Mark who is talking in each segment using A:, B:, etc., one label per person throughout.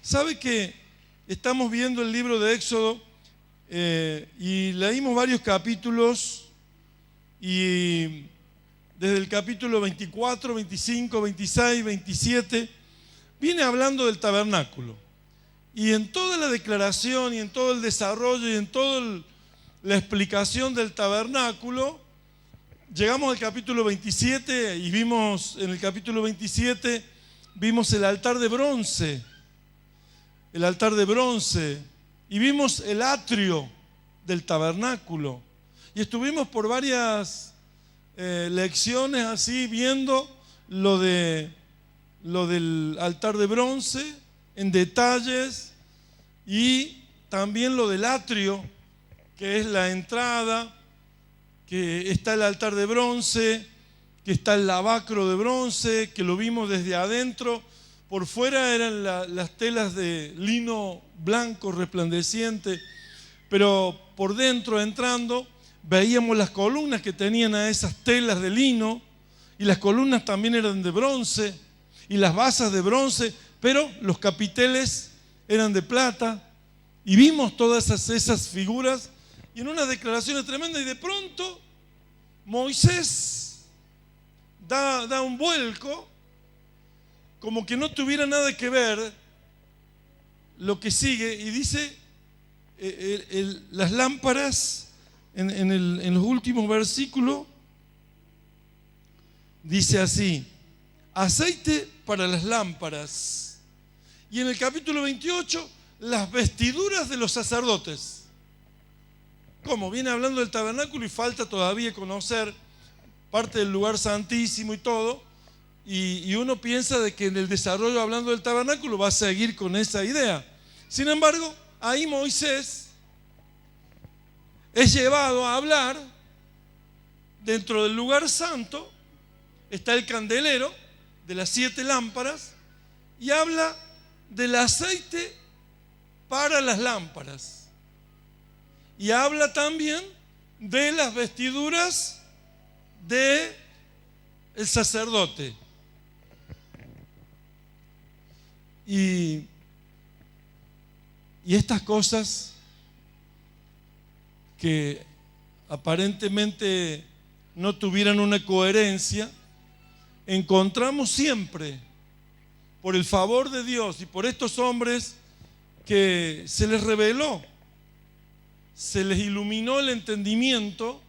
A: ¿Sabe que estamos viendo el libro de Éxodo y leímos varios capítulos y desde el capítulo 24, 25, 26, 27 viene hablando del tabernáculo? Y en toda la declaración y en todo el desarrollo y en toda la explicación del tabernáculo, llegamos al capítulo 27 y vimos en el capítulo 27, vimos el altar de bronce, y vimos el atrio del tabernáculo. Y estuvimos por varias lecciones así viendo lo del altar de bronce en detalles y también lo del atrio, que es la entrada, que está el altar de bronce, que está el lavacro de bronce, que lo vimos desde adentro. Por fuera eran las telas de lino blanco resplandeciente, pero por dentro entrando veíamos las columnas que tenían a esas telas de lino, y las columnas también eran de bronce y las basas de bronce, pero los capiteles eran de plata, y vimos todas esas figuras y en unas declaraciones tremendas. Y de pronto Moisés da un vuelco, como que no tuviera nada que ver lo que sigue, y dice las lámparas en los últimos versículos, dice así: aceite para las lámparas. Y en el capítulo 28, las vestiduras de los sacerdotes. ¿Cómo? Viene hablando del tabernáculo y falta todavía conocer parte del lugar santísimo y todo. Y uno piensa de que en el desarrollo, hablando del tabernáculo, va a seguir con esa idea. Sin embargo, ahí Moisés es llevado a hablar dentro del lugar santo. Está el candelero de las 7 lámparas y habla del aceite para las lámparas. Y habla también de las vestiduras del sacerdote. Y estas cosas que aparentemente no tuvieran una coherencia, encontramos siempre, por el favor de Dios y por estos hombres, que se les reveló, se les iluminó el entendimiento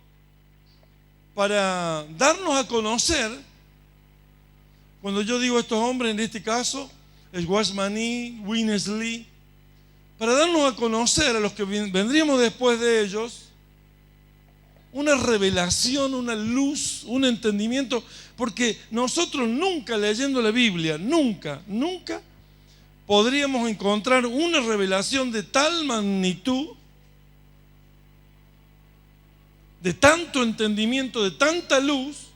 A: para darnos a conocer. Cuando yo digo estos hombres, en este caso es Washmani, Winnesley, para darnos a conocer a los que vendríamos después de ellos una revelación, una luz, un entendimiento, porque nosotros nunca, leyendo la Biblia, nunca podríamos encontrar una revelación de tal magnitud, de tanto entendimiento, de tanta luz,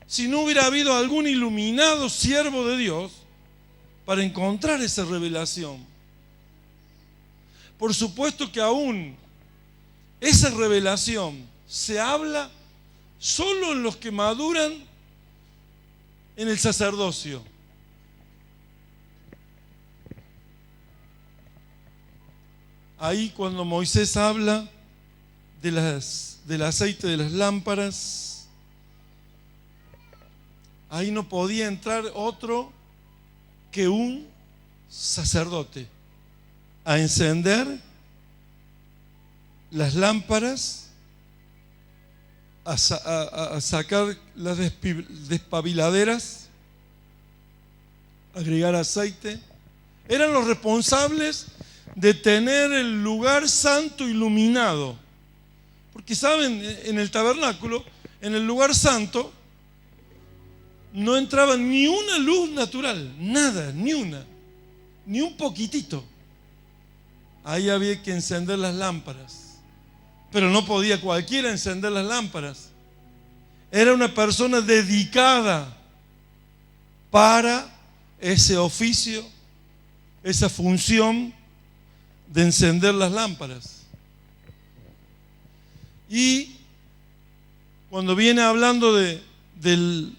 A: si no hubiera habido algún iluminado siervo de Dios para encontrar esa revelación. Por supuesto que aún esa revelación se habla solo en los que maduran en el sacerdocio. Ahí cuando Moisés habla del aceite de las lámparas, ahí no podía entrar otro que un sacerdote a encender las lámparas, a sacar las despabiladeras, agregar aceite. Eran los responsables de tener el lugar santo iluminado. Porque saben, en el tabernáculo, en el lugar santo, no entraba ni una luz natural, nada, ni un poquitito. Ahí había que encender las lámparas. Pero no podía cualquiera encender las lámparas. Era una persona dedicada para ese oficio, esa función de encender las lámparas. Y cuando viene hablando del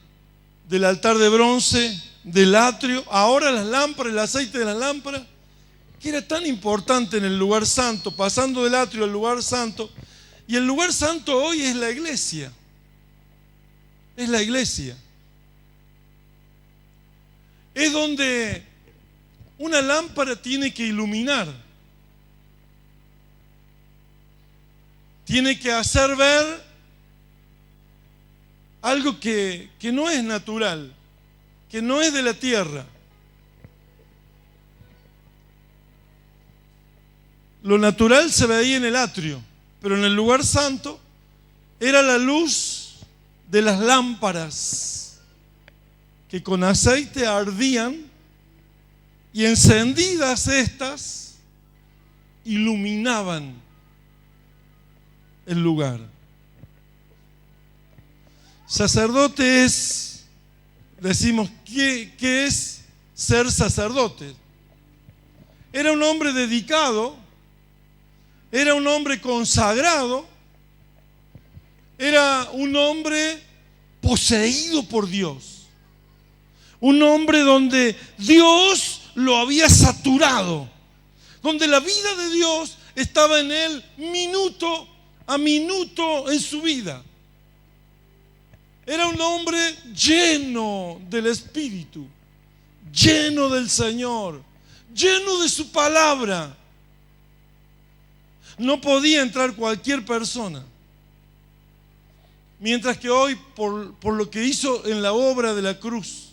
A: altar de bronce, del atrio, ahora las lámparas, el aceite de las lámparas, que era tan importante en el lugar santo, pasando del atrio al lugar santo. Y el lugar santo hoy es la iglesia. Es la iglesia. Es donde una lámpara tiene que iluminar. Tiene que hacer ver algo que no es natural, que no es de la tierra. Lo natural se veía en el atrio, pero en el lugar santo era la luz de las lámparas que con aceite ardían, y encendidas estas iluminaban el lugar. Sacerdote es, decimos, ¿qué es ser sacerdote? Era un hombre dedicado, era un hombre consagrado, era un hombre poseído por Dios, un hombre donde Dios lo había saturado, donde la vida de Dios estaba en él minuto a minuto en su vida. Era un hombre lleno del Espíritu, lleno del Señor, lleno de su palabra. No podía entrar cualquier persona. Mientras que hoy, por lo que hizo en la obra de la cruz,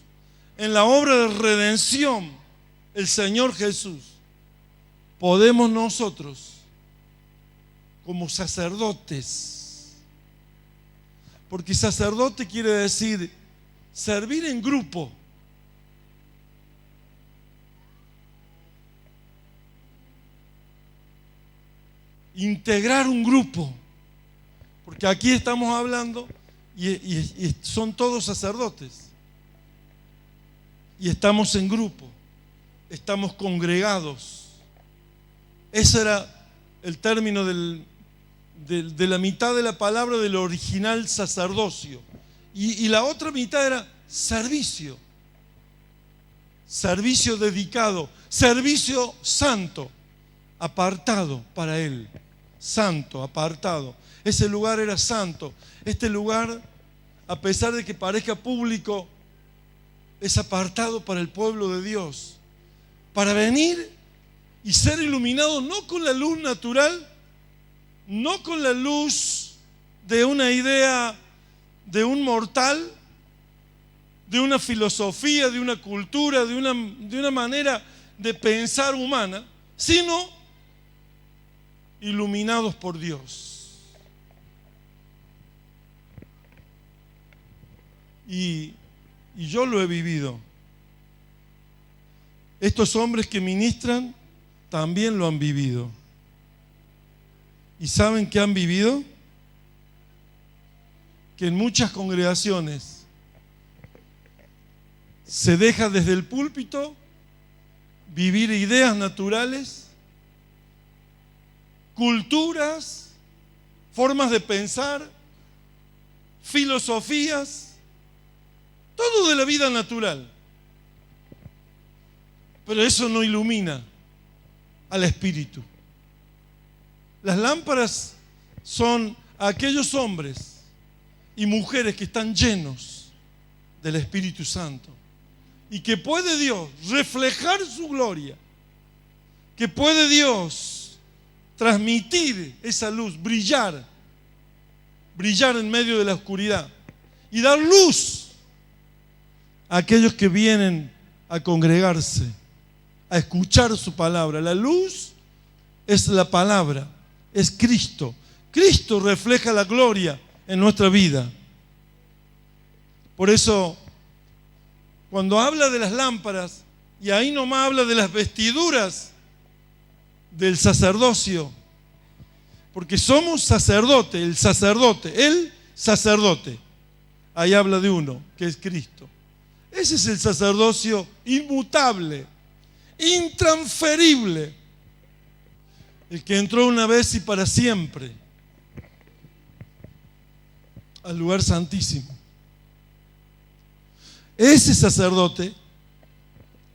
A: en la obra de redención, el Señor Jesús, podemos nosotros, como sacerdotes, porque sacerdote quiere decir servir en grupo. Integrar un grupo, porque aquí estamos hablando y son todos sacerdotes y estamos en grupo, estamos congregados. Ese era el término de la mitad de la palabra del original sacerdocio, y la otra mitad era servicio, servicio dedicado, servicio santo, apartado para Él. Santo, apartado. Ese lugar era santo. Este lugar, a pesar de que parezca público, es apartado para el pueblo de Dios, para venir y ser iluminado no con la luz natural, no con la luz de una idea de un mortal, de una filosofía, de una cultura, de una manera de pensar humana, sino iluminados por Dios. Y yo lo he vivido. Estos hombres que ministran también lo han vivido. ¿Y saben qué han vivido? Que en muchas congregaciones se deja desde el púlpito vivir ideas naturales, culturas, formas de pensar, filosofías, todo de la vida natural. Pero eso no ilumina al Espíritu. Las lámparas son aquellos hombres y mujeres que están llenos del Espíritu Santo y que puede Dios reflejar su gloria, que puede Dios transmitir esa luz, brillar en medio de la oscuridad y dar luz a aquellos que vienen a congregarse, a escuchar su palabra. La luz es la palabra, es Cristo. Cristo refleja la gloria en nuestra vida. Por eso, cuando habla de las lámparas, y ahí nomás habla de las vestiduras del sacerdocio, porque somos sacerdote, el sacerdote. Ahí habla de uno, que es Cristo. Ese es el sacerdocio inmutable, intransferible, el que entró una vez y para siempre al lugar santísimo. Ese sacerdote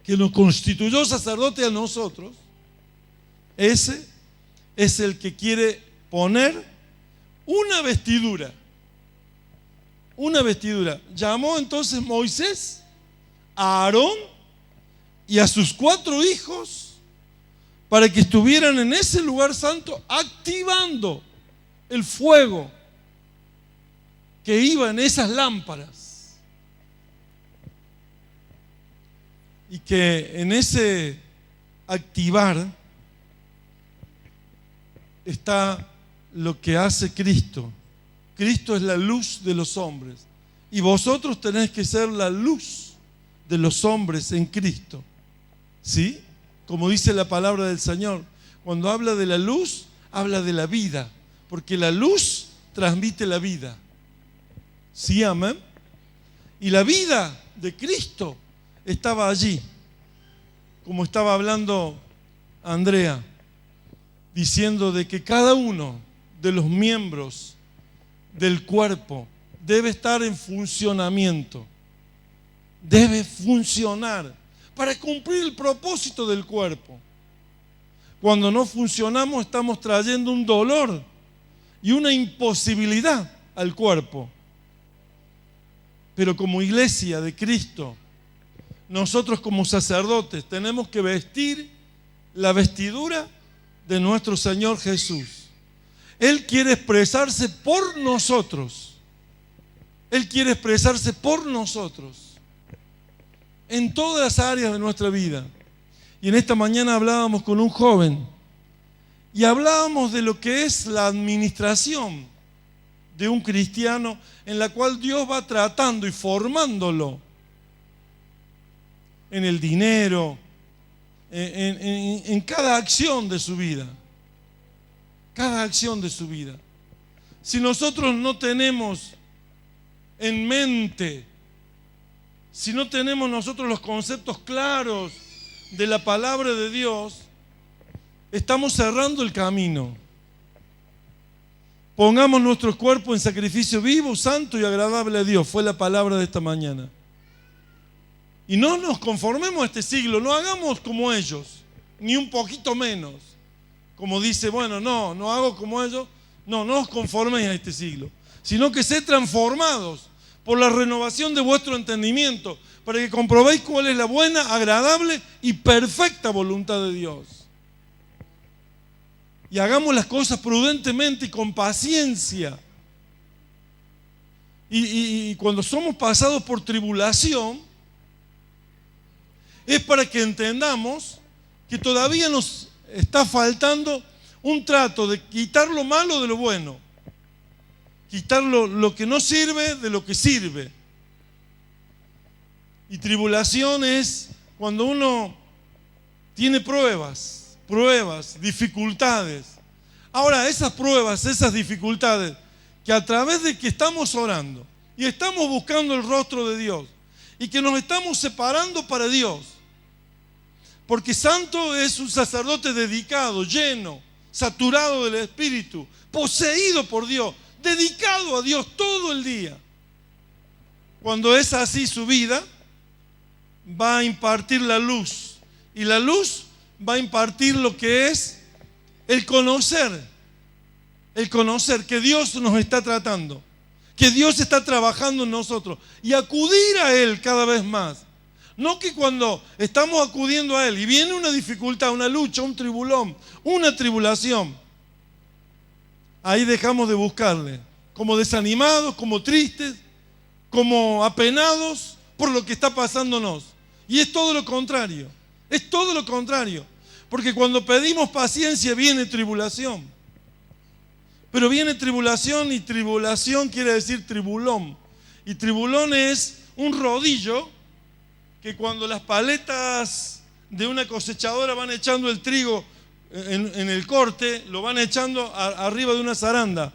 A: que nos constituyó sacerdote a nosotros, ese es el que quiere poner una vestidura. Una vestidura. Llamó entonces Moisés a Aarón y a sus 4 hijos para que estuvieran en ese lugar santo activando el fuego que iba en esas lámparas. Y que en ese activar está lo que hace Cristo. Cristo es la luz de los hombres. Y vosotros tenéis que ser la luz de los hombres en Cristo. ¿Sí? Como dice la palabra del Señor. Cuando habla de la luz, habla de la vida. Porque la luz transmite la vida. ¿Sí, amén? Y la vida de Cristo estaba allí. Como estaba hablando Andrea, diciendo de que cada uno de los miembros del cuerpo debe estar en funcionamiento, debe funcionar para cumplir el propósito del cuerpo. Cuando no funcionamos, estamos trayendo un dolor y una imposibilidad al cuerpo. Pero como iglesia de Cristo, nosotros como sacerdotes tenemos que vestir la vestidura de nuestro Señor Jesús. Él quiere expresarse por nosotros. Él quiere expresarse por nosotros en todas las áreas de nuestra vida. Y en esta mañana hablábamos con un joven y hablábamos de lo que es la administración de un cristiano, en la cual Dios va tratando y formándolo en el dinero, en cada acción de su vida. Cada acción de su vida. Si nosotros no tenemos en mente, si no tenemos nosotros los conceptos claros de la palabra de Dios, estamos cerrando el camino. Pongamos nuestro cuerpo en sacrificio vivo, santo y agradable a Dios. Fue la palabra de esta mañana. Y no nos conformemos a este siglo, no hagamos como ellos, ni un poquito menos. Como dice, bueno, no hago como ellos. No os conforméis a este siglo, sino que sed transformados por la renovación de vuestro entendimiento, para que comprobéis cuál es la buena, agradable y perfecta voluntad de Dios. Y hagamos las cosas prudentemente y con paciencia. Y cuando somos pasados por tribulación, es para que entendamos que todavía nos está faltando un trato de quitar lo malo de lo bueno, quitar lo que no sirve de lo que sirve. Y tribulación es cuando uno tiene pruebas, dificultades. Ahora, esas pruebas, esas dificultades, que a través de que estamos orando y estamos buscando el rostro de Dios y que nos estamos separando para Dios, porque santo es un sacerdote dedicado, lleno, saturado del Espíritu, poseído por Dios, dedicado a Dios todo el día. Cuando es así su vida, va a impartir la luz. Y la luz va a impartir lo que es el conocer que Dios nos está tratando, que Dios está trabajando en nosotros y acudir a Él cada vez más. No que cuando estamos acudiendo a Él y viene una dificultad, una lucha, un tribulón, una tribulación, ahí dejamos de buscarle, como desanimados, como tristes, como apenados por lo que está pasándonos. Y es todo lo contrario, porque cuando pedimos paciencia viene tribulación. Pero viene tribulación y tribulación quiere decir tribulón. Y tribulón es un rodillo que cuando las paletas de una cosechadora van echando el trigo en el corte, lo van echando arriba de una zaranda.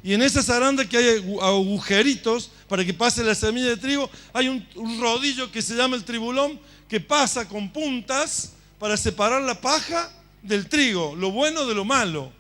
A: Y en esa zaranda que hay agujeritos para que pase la semilla de trigo, hay un rodillo que se llama el tribulón, que pasa con puntas para separar la paja del trigo, lo bueno de lo malo.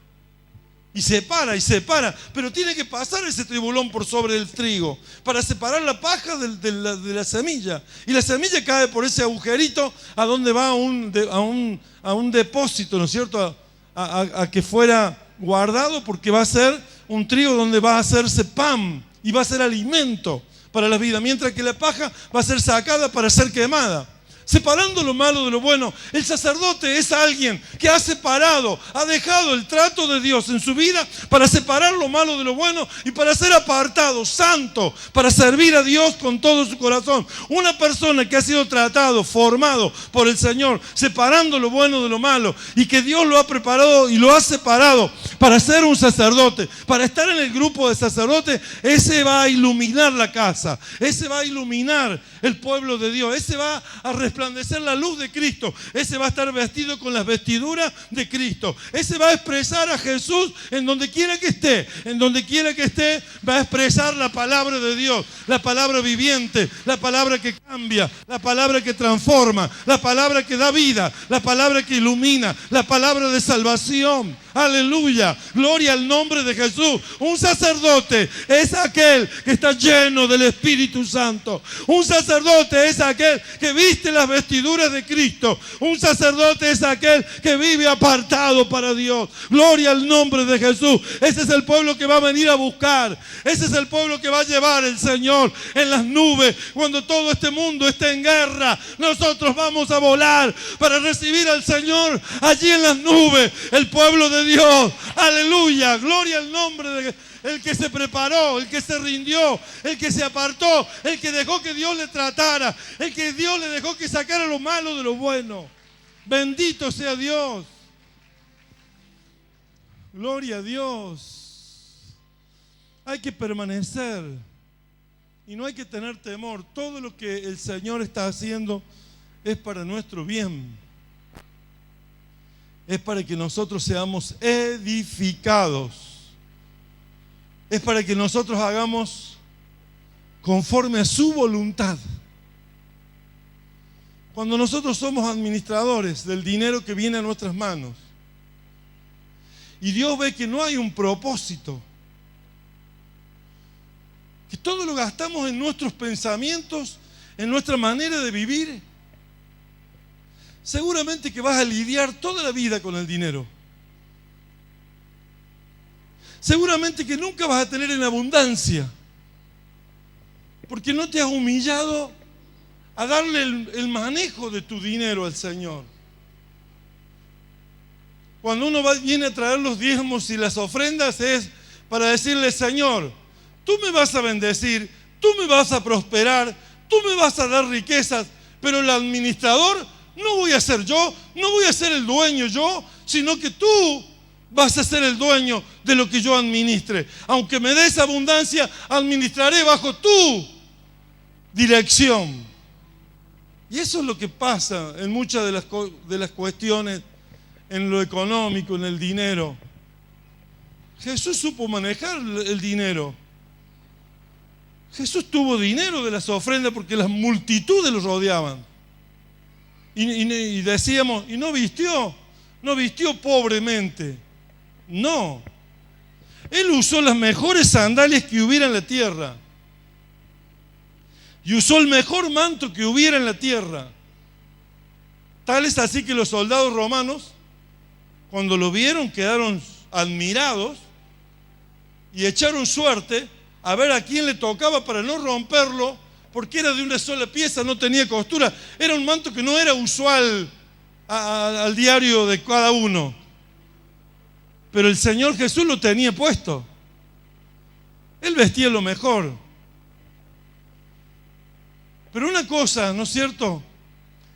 A: Y separa, pero tiene que pasar ese tribulón por sobre el trigo para separar la paja de la semilla. Y la semilla cae por ese agujerito a donde va a un depósito, ¿no es cierto? A que fuera guardado, porque va a ser un trigo donde va a hacerse pan y va a ser alimento para la vida, mientras que la paja va a ser sacada para ser quemada. Separando lo malo de lo bueno. El sacerdote es alguien que ha separado, ha dejado el trato de Dios en su vida para separar lo malo de lo bueno y para ser apartado, santo, para servir a Dios con todo su corazón. Una persona que ha sido tratado, formado por el Señor, separando lo bueno de lo malo, y que Dios lo ha preparado y lo ha separado para ser un sacerdote, para estar en el grupo de sacerdotes, ese va a iluminar la casa, ese va a iluminar el pueblo de Dios, ese va a resplandecer la luz de Cristo, ese va a estar vestido con las vestiduras de Cristo, ese va a expresar a Jesús en donde quiera que esté, va a expresar la palabra de Dios, la palabra viviente, la palabra que cambia, la palabra que transforma, la palabra que da vida, la palabra que ilumina, la palabra de salvación. Aleluya, gloria al nombre de Jesús. Un sacerdote es aquel que está lleno del Espíritu Santo. Un sacerdote es aquel que viste las vestiduras de Cristo. Un sacerdote es aquel que vive apartado para Dios. Gloria al nombre de Jesús. Ese es el pueblo que va a venir a buscar. Ese es el pueblo que va a llevar el Señor en las nubes. Cuando todo este mundo esté en guerra, nosotros vamos a volar para recibir al Señor allí en las nubes. El pueblo de Dios, aleluya, gloria al nombre de el que se preparó, el que se rindió, el que se apartó, el que dejó que Dios le tratara, el que Dios le dejó que sacara lo malo de lo bueno. Bendito sea Dios. Gloria a Dios. Hay que permanecer y no hay que tener temor. Todo lo que el Señor está haciendo es para nuestro bien. Es para que nosotros seamos edificados. Es para que nosotros hagamos conforme a su voluntad. Cuando nosotros somos administradores del dinero que viene a nuestras manos y Dios ve que no hay un propósito, que todo lo gastamos en nuestros pensamientos, en nuestra manera de vivir, seguramente que vas a lidiar toda la vida con el dinero. Seguramente que nunca vas a tener en abundancia, porque no te has humillado a darle el manejo de tu dinero al Señor. Cuando uno viene a traer los diezmos y las ofrendas, es para decirle: Señor, tú me vas a bendecir, tú me vas a prosperar, tú me vas a dar riquezas, pero el administrador no voy a ser yo, no voy a ser el dueño yo, sino que tú vas a ser el dueño de lo que yo administre. Aunque me des abundancia, administraré bajo tu dirección. Y eso es lo que pasa en muchas de las cuestiones, en lo económico, en el dinero. Jesús supo manejar el dinero. Jesús tuvo dinero de las ofrendas porque las multitudes lo rodeaban. Y decíamos, y no vistió pobremente. No. Él usó las mejores sandalias que hubiera en la tierra. Y usó el mejor manto que hubiera en la tierra. Tal es así que los soldados romanos, cuando lo vieron, quedaron admirados y echaron suerte a ver a quién le tocaba para no romperlo, porque era de una sola pieza, no tenía costura. Era un manto que no era usual al diario de cada uno. Pero el Señor Jesús lo tenía puesto. Él vestía lo mejor. Pero una cosa, ¿no es cierto?,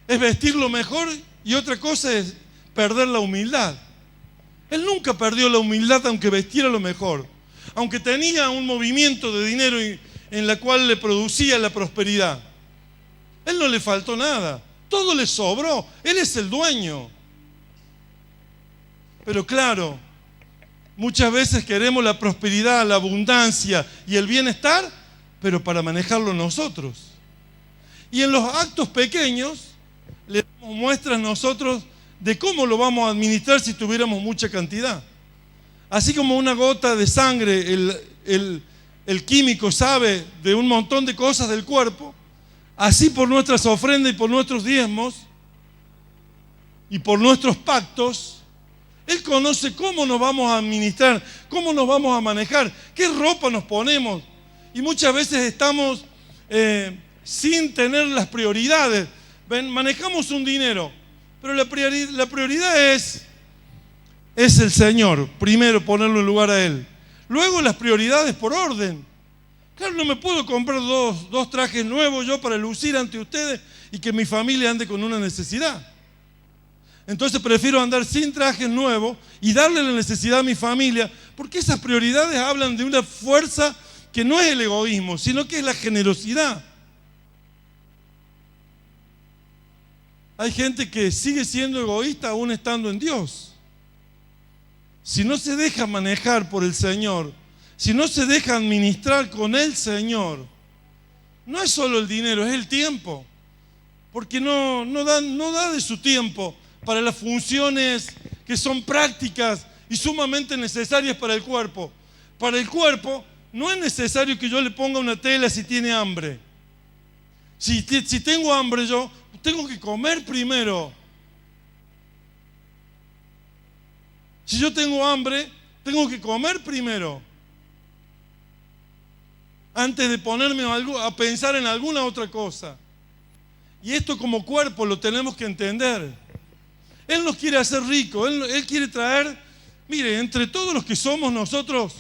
A: es vestir lo mejor y otra cosa es perder la humildad. Él nunca perdió la humildad aunque vestiera lo mejor. Aunque tenía un movimiento de dinero en la cual le producía la prosperidad. Él no le faltó nada. Todo le sobró. Él es el dueño. Pero claro, muchas veces queremos la prosperidad, la abundancia y el bienestar, pero para manejarlo nosotros. Y en los actos pequeños le damos muestras nosotros de cómo lo vamos a administrar si tuviéramos mucha cantidad. Así como una gota de sangre, el químico sabe de un montón de cosas del cuerpo, así por nuestras ofrendas y por nuestros diezmos y por nuestros pactos, Él conoce cómo nos vamos a administrar, cómo nos vamos a manejar, qué ropa nos ponemos. Y muchas veces estamos sin tener las prioridades. Manejamos un dinero, pero la prioridad es el Señor. Primero ponerlo en lugar a Él. Luego las prioridades por orden. Claro, no me puedo comprar dos trajes nuevos yo para lucir ante ustedes y que mi familia ande con una necesidad. Entonces prefiero andar sin trajes nuevos y darle la necesidad a mi familia, porque esas prioridades hablan de una fuerza que no es el egoísmo, sino que es la generosidad. Hay gente que sigue siendo egoísta aún estando en Dios. Si no se deja manejar por el Señor, si no se deja administrar con el Señor, no es solo el dinero, es el tiempo. Porque no da de su tiempo para las funciones que son prácticas y sumamente necesarias para el cuerpo. Para el cuerpo no es necesario que yo le ponga una tela si tiene hambre. Si tengo hambre yo, tengo que comer primero. Si yo tengo hambre, tengo que comer primero. Antes de ponerme a pensar en alguna otra cosa. Y esto como cuerpo lo tenemos que entender. Él nos quiere hacer ricos, Él quiere traer, mire, entre todos los que somos nosotros,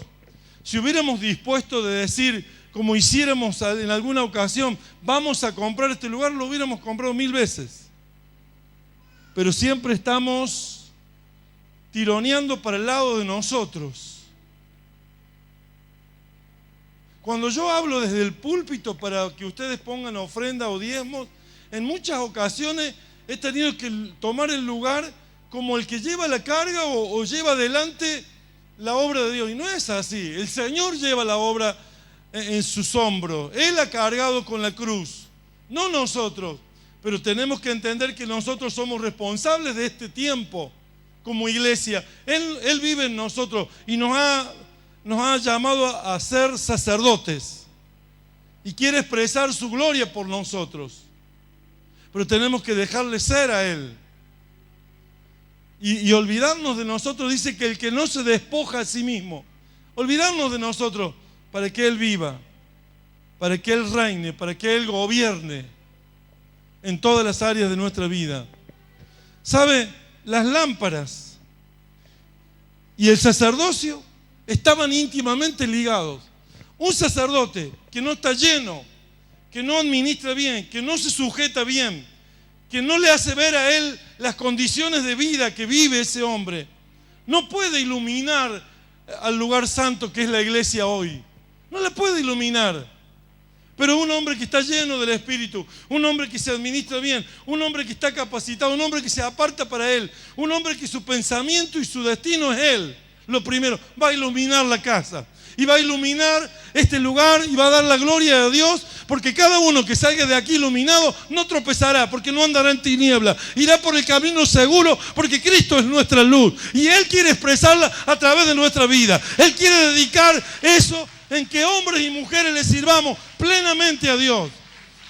A: si hubiéramos dispuesto de decir, como hiciéramos en alguna ocasión, vamos a comprar este lugar, lo hubiéramos comprado 1000 veces. Pero siempre estamos tironeando para el lado de nosotros. Cuando yo hablo desde el púlpito para que ustedes pongan ofrenda o diezmos, en muchas ocasiones he tenido que tomar el lugar como el que lleva la carga o lleva adelante la obra de Dios. Y no es así. El Señor lleva la obra en sus hombros. Él ha cargado con la cruz, no nosotros. Pero tenemos que entender que nosotros somos responsables de este tiempo como iglesia. Él vive en nosotros y nos ha llamado a ser sacerdotes. Y quiere expresar su gloria por nosotros. Pero tenemos que dejarle ser a Él. Y olvidarnos de nosotros, dice que el que no se despoja a sí mismo, olvidarnos de nosotros para que Él viva, para que Él reine, para que Él gobierne en todas las áreas de nuestra vida. ¿Sabe? Las lámparas y el sacerdocio estaban íntimamente ligados. Un sacerdote que no está lleno, que no administra bien, que no se sujeta bien, que no le hace ver a él las condiciones de vida que vive ese hombre, no puede iluminar al lugar santo que es la iglesia hoy. No la puede iluminar. Pero un hombre que está lleno del Espíritu, un hombre que se administra bien, un hombre que está capacitado, un hombre que se aparta para Él, un hombre que su pensamiento y su destino es Él, lo primero, va a iluminar la casa. Y va a iluminar este lugar y va a dar la gloria a Dios, porque cada uno que salga de aquí iluminado no tropezará, porque no andará en tiniebla, irá por el camino seguro, porque Cristo es nuestra luz y Él quiere expresarla a través de nuestra vida. Él quiere dedicar eso en que hombres y mujeres le sirvamos plenamente a Dios.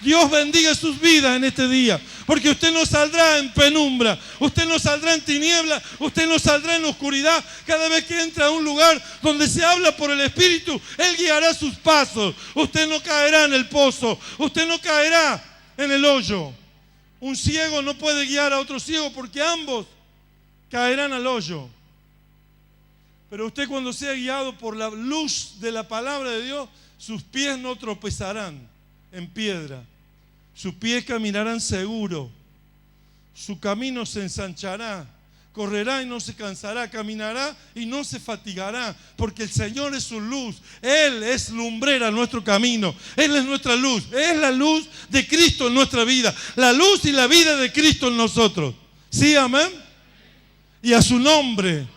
A: Dios bendiga sus vidas en este día, porque usted no saldrá en penumbra, usted no saldrá en tiniebla, usted no saldrá en oscuridad. Cada vez que entra a un lugar donde se habla por el Espíritu, Él guiará sus pasos. Usted no caerá en el pozo, usted no caerá en el hoyo. Un ciego no puede guiar a otro ciego porque ambos caerán al hoyo. Pero usted, cuando sea guiado por la luz de la palabra de Dios, sus pies no tropezarán en piedra, sus pies caminarán seguro, su camino se ensanchará, correrá y no se cansará, caminará y no se fatigará, porque el Señor es su luz. Él es lumbrera en nuestro camino, Él es nuestra luz, es la luz de Cristo en nuestra vida, la luz y la vida de Cristo en nosotros. ¿Sí, amén? Y a su nombre.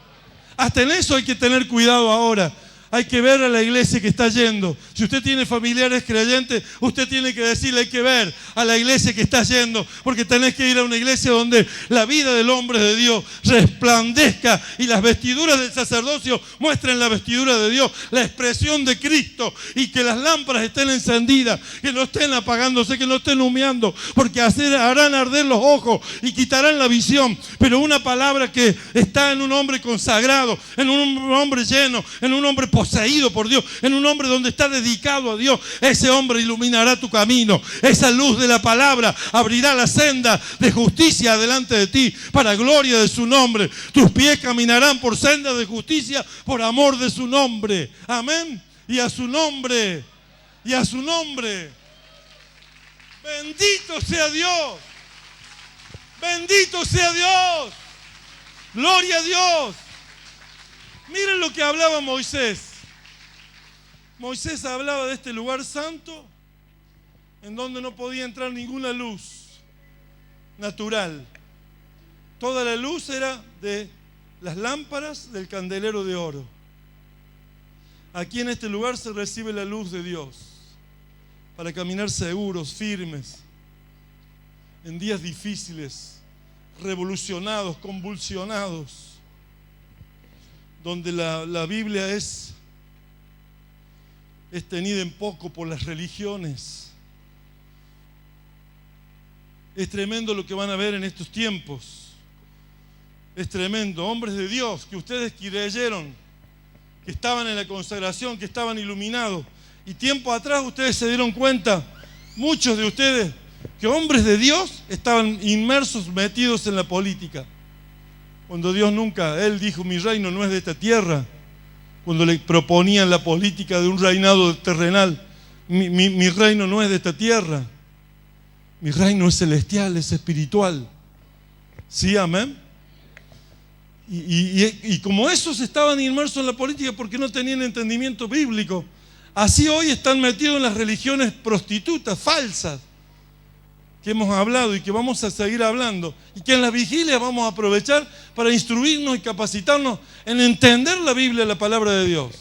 A: Hasta en eso hay que tener cuidado ahora. Hay que ver a la iglesia que está yendo. Si usted tiene familiares creyentes, usted tiene que decirle, hay que ver a la iglesia que está yendo, porque tenés que ir a una iglesia donde la vida del hombre de Dios resplandezca y las vestiduras del sacerdocio muestren la vestidura de Dios, la expresión de Cristo, y que las lámparas estén encendidas, que no estén apagándose, que no estén humeando, porque harán arder los ojos y quitarán la visión. Pero una palabra que está en un hombre consagrado, en un hombre lleno, en un hombre poseído por Dios, en un hombre donde está dedicado a Dios, ese hombre iluminará tu camino. Esa luz de la palabra abrirá la senda de justicia delante de ti, para gloria de su nombre. Tus pies caminarán por senda de justicia por amor de su nombre. Amén. Y a su nombre, y a su nombre. Bendito sea Dios. Bendito sea Dios. Gloria a Dios. Miren lo que hablaba Moisés. Moisés hablaba de este lugar santo en donde no podía entrar ninguna luz natural. Toda la luz era de las lámparas del candelero de oro. Aquí en este lugar se recibe la luz de Dios para caminar seguros, firmes, en días difíciles, revolucionados, convulsionados, donde la Biblia es tenida en poco por las religiones. Es tremendo lo que van a ver en estos tiempos. Es tremendo. Hombres de Dios que ustedes creyeron, que estaban en la consagración, que estaban iluminados, y tiempo atrás ustedes se dieron cuenta, muchos de ustedes, que hombres de Dios estaban inmersos, metidos en la política, cuando Dios nunca, Él dijo, mi reino no es de esta tierra. Cuando le proponían la política de un reinado terrenal, mi reino no es de esta tierra, mi reino es celestial, es espiritual. ¿Sí, amén? Y como esos estaban inmersos en la política porque no tenían entendimiento bíblico, así hoy están metidos en las religiones prostitutas, falsas, que hemos hablado y que vamos a seguir hablando, y que en las vigilias vamos a aprovechar para instruirnos y capacitarnos en entender la Biblia, la palabra de Dios.